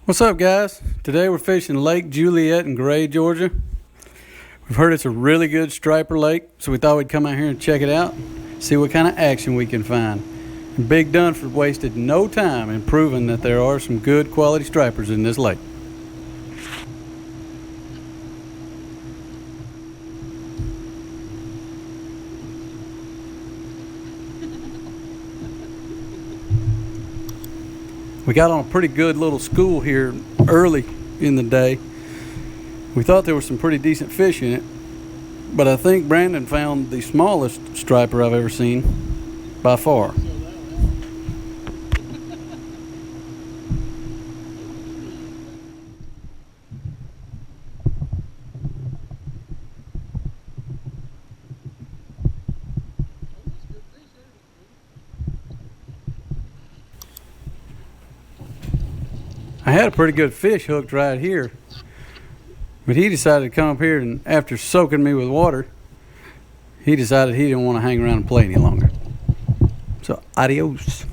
What's up, guys? Today we're fishing Lake Juliet in Gray, Georgia. We've heard it's a really good striper lake, so we thought we'd come out here and check it out, see what kind of action we can find. And Big Dunford wasted no time in proving that there are some good quality stripers in this lake. We got on a pretty good little school here early in the day. We thought there was some pretty decent fish in it, but I think Brandon found the smallest striper I've ever seen by far. I had a pretty good fish hooked right here, but he decided to come up here, and after soaking me with water, he decided he didn't want to hang around and play any longer. So, adios.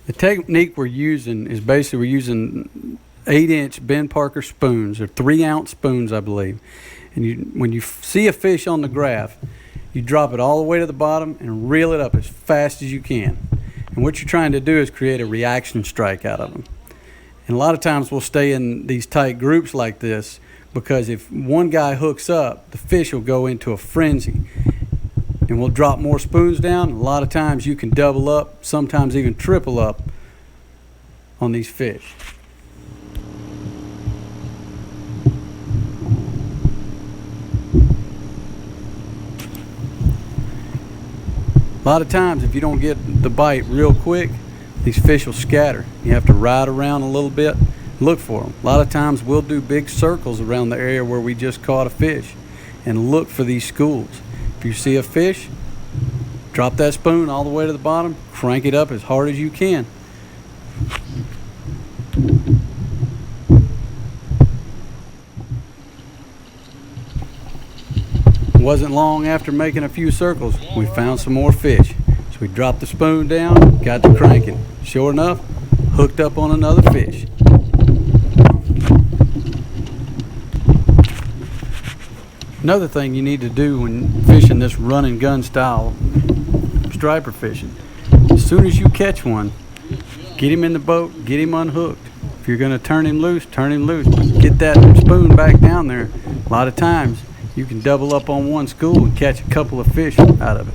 The technique we're using is basically we're using 8-inch Ben Parker spoons, or 3-ounce spoons, I believe. And when you see a fish on the graph, you drop it all the way to the bottom and reel it up as fast as you can. And what you're trying to do is create a reaction strike out of them. And a lot of times we'll stay in these tight groups like this because if one guy hooks up, the fish will go into a frenzy. And we'll drop more spoons down. A lot of times you can double up, sometimes even triple up on these fish. A lot of times if you don't get the bite real quick, these fish will scatter. You have to ride around a little bit, look for them. A lot of times we'll do big circles around the area where we just caught a fish and look for these schools. If you see a fish, drop that spoon all the way to the bottom, crank it up as hard as you can. It wasn't long after making a few circles, we found some more fish. So we dropped the spoon down, got to cranking. Sure enough, hooked up on another fish. Another thing you need to do when fishing this run and gun style striper fishing, as soon as you catch one, get him in the boat, get him unhooked. If you're going to turn him loose, get that spoon back down there. A lot of times you can double up on one school and catch a couple of fish out of it.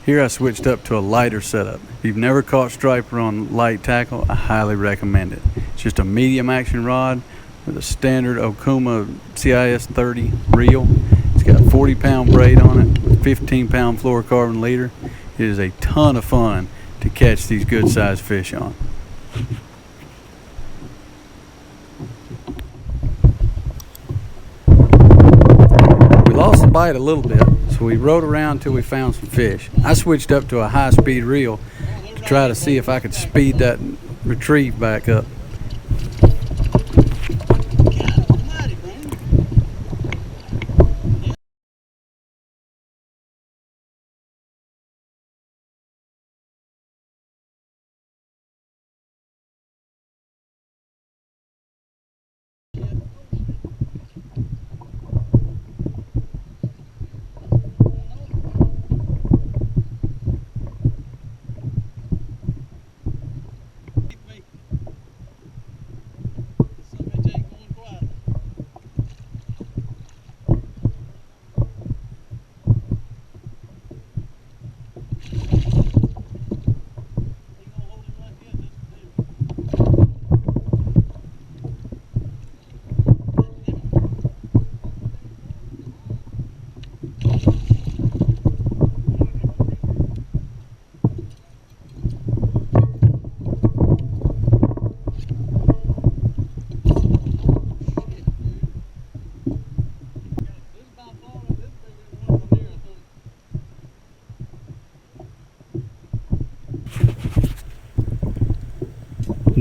Here I switched up to a lighter setup. If you've never caught striper on light tackle, I highly recommend it. It's just a medium action rod with a standard Okuma CIS 30 reel. It's got a 40-pound braid on it with 15-pound fluorocarbon leader. It is a ton of fun to catch these good sized fish on. We lost the bite a little bit, so we rode around till we found some fish. I switched up to a high-speed reel to try to see if I could speed that retrieve back up.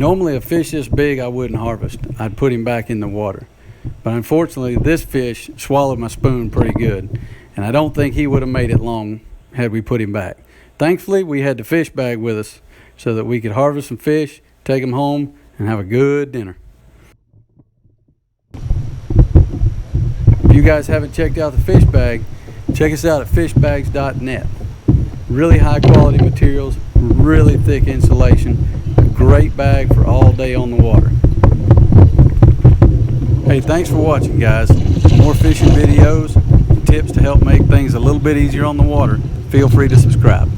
Normally a fish this big I wouldn't harvest. I'd put him back in the water. But unfortunately this fish swallowed my spoon pretty good, and I don't think he would have made it long had we put him back. Thankfully we had the fish bag with us so that we could harvest some fish, take them home, and have a good dinner. If you guys haven't checked out the fish bag, check us out at fishbags.net. Really high quality materials, really thick insulation, a great bag for all day on the water. Hey, thanks for watching, guys. More fishing videos, tips to help make things a little bit easier on the water. Feel free to subscribe.